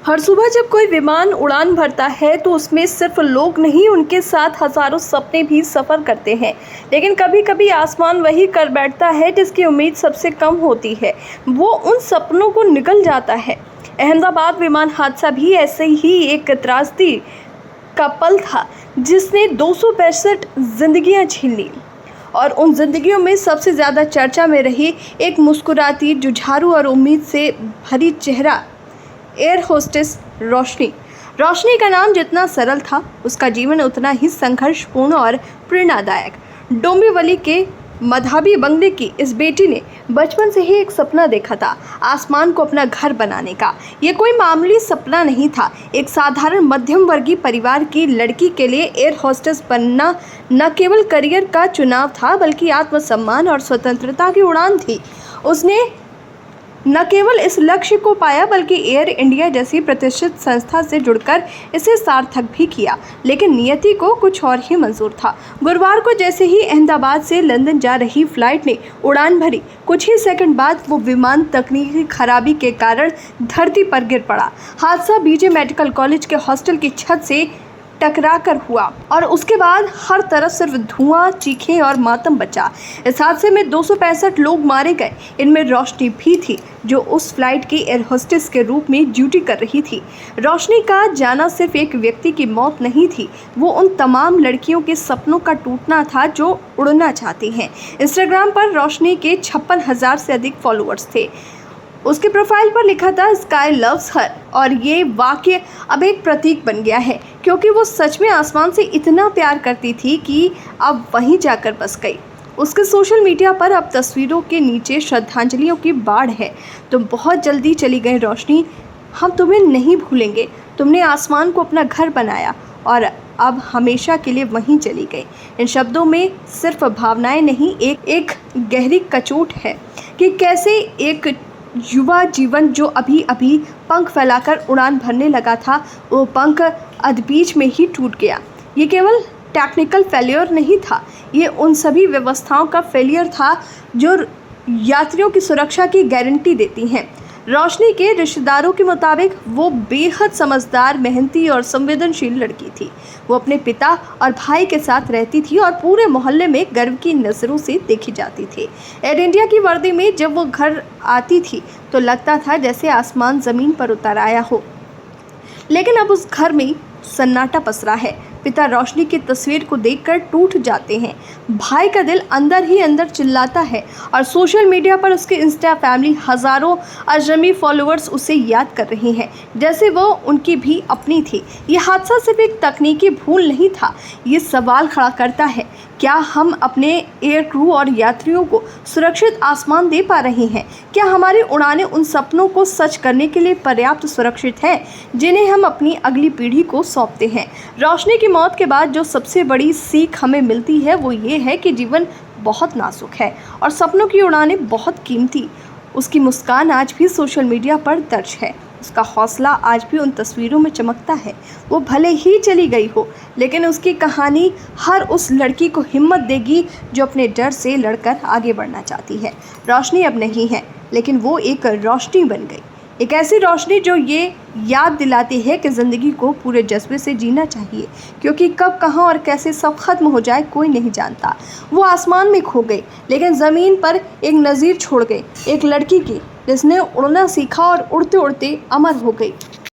हर सुबह जब कोई विमान उड़ान भरता है तो उसमें सिर्फ लोग नहीं, उनके साथ हजारों सपने भी सफर करते हैं। लेकिन कभी कभी आसमान वही कर बैठता है जिसकी उम्मीद सबसे कम होती है, वो उन सपनों को निगल जाता है। अहमदाबाद विमान हादसा भी ऐसे ही एक त्रासदी का पल था जिसने 265 जिंदगियां छीन ली। और उन जिंदगियों में सबसे ज़्यादा चर्चा में रही एक मुस्कुराती, जुझारू और उम्मीद से भरी चेहरा एयर होस्टेस रोशनी का नाम जितना सरल था, उसका जीवन उतना ही संघर्षपूर्ण और प्रेरणादायक। डोंबिवली के मधाबी बंगले की इस बेटी ने बचपन से ही एक सपना देखा था, आसमान को अपना घर बनाने का। ये कोई मामूली सपना नहीं था। एक साधारण मध्यम वर्गीय परिवार की लड़की के लिए एयर होस्टेस बनना न केवल करियर का चुनाव था, बल्कि आत्मसम्मान और स्वतंत्रता की उड़ान थी। उसने न केवल इस लक्ष्य को पाया, बल्कि एयर इंडिया जैसी प्रतिष्ठित संस्था से जुड़कर इसे सार्थक भी किया। लेकिन नियति को कुछ और ही मंजूर था। गुरुवार को जैसे ही अहमदाबाद से लंदन जा रही फ्लाइट ने उड़ान भरी, कुछ ही सेकंड बाद वो विमान तकनीकी खराबी के कारण धरती पर गिर पड़ा। हादसा बीजे मेडिकल कॉलेज के हॉस्टल की छत से टकरा कर हुआ और उसके बाद हर तरफ सिर्फ धुआं, चीखें और मातम बचा। इस हादसे में 265 लोग मारे गए। इनमें रोशनी भी थी, जो उस फ्लाइट की एयर होस्टेस के रूप में ड्यूटी कर रही थी। रोशनी का जाना सिर्फ एक व्यक्ति की मौत नहीं थी, वो उन तमाम लड़कियों के सपनों का टूटना था जो उड़ना चाहती हैं। इंस्टाग्राम पर रोशनी के 56,000 से अधिक फॉलोअर्स थे। उसके प्रोफाइल पर लिखा था स्काई लव्स हर, और ये वाक्य अब एक प्रतीक बन गया है, क्योंकि वो सच में आसमान से इतना प्यार करती थी कि अब वहीं जाकर बस गई। उसके सोशल मीडिया पर अब तस्वीरों के नीचे श्रद्धांजलियों की बाढ़ है। तुम बहुत जल्दी चली गई रोशनी, हम तुम्हें नहीं भूलेंगे। तुमने आसमान को अपना घर बनाया और अब हमेशा के लिए वहीं चली गई। इन शब्दों में सिर्फ भावनाएं नहीं, एक गहरी कचोट है कि कैसे एक युवा जीवन जो अभी अभी पंख फैलाकर उड़ान भरने लगा था, वो पंख अधबीच में ही टूट गया। ये केवल टेक्निकल फेलियर नहीं था, ये उन सभी व्यवस्थाओं का फेलियर था जो यात्रियों की सुरक्षा की गारंटी देती हैं। रोशनी के रिश्तेदारों के मुताबिक वो बेहद समझदार, मेहनती और संवेदनशील लड़की थी। वो अपने पिता और भाई के साथ रहती थी और पूरे मोहल्ले में गर्व की नज़रों से देखी जाती थी। एयर इंडिया की वर्दी में जब वो घर आती थी तो लगता था जैसे आसमान ज़मीन पर उतर आया हो। लेकिन अब उस घर में सन्नाटा पसरा है। पिता रोशनी की तस्वीर को देखकर टूट जाते हैं, भाई का दिल अंदर ही अंदर चिल्लाता है और सोशल मीडिया पर उसके इंस्टा फैमिली हज़ारों अजनबी फॉलोअर्स उसे याद कर रही हैं जैसे वो उनकी भी अपनी थी। ये हादसा सिर्फ एक तकनीकी भूल नहीं था, ये सवाल खड़ा करता है, क्या हम अपने एयर क्रू और यात्रियों को सुरक्षित आसमान दे पा रहे हैं? क्या हमारी उड़ानें उन सपनों को सच करने के लिए पर्याप्त सुरक्षित हैं जिन्हें हम अपनी अगली पीढ़ी को सौंपते हैं? रोशनी की मौत के बाद जो सबसे बड़ी सीख हमें मिलती है वो ये है कि जीवन बहुत नाजुक है और सपनों की उड़ानें बहुत कीमती। उसकी मुस्कान आज भी सोशल मीडिया पर दर्ज है, उसका हौसला आज भी उन तस्वीरों में चमकता है। वो भले ही चली गई हो, लेकिन उसकी कहानी हर उस लड़की को हिम्मत देगी जो अपने डर से लड़कर आगे बढ़ना चाहती है। रोशनी अब नहीं है, लेकिन वो एक रोशनी बन गई, एक ऐसी रोशनी जो ये याद दिलाती है कि ज़िंदगी को पूरे जज्बे से जीना चाहिए, क्योंकि कब, कहाँ और कैसे सब खत्म हो जाए कोई नहीं जानता। वो आसमान में खो गई, लेकिन ज़मीन पर एक नज़ीर छोड़ गई, एक लड़की की जिसने उड़ना सीखा और उड़ते उड़ते अमर हो गई।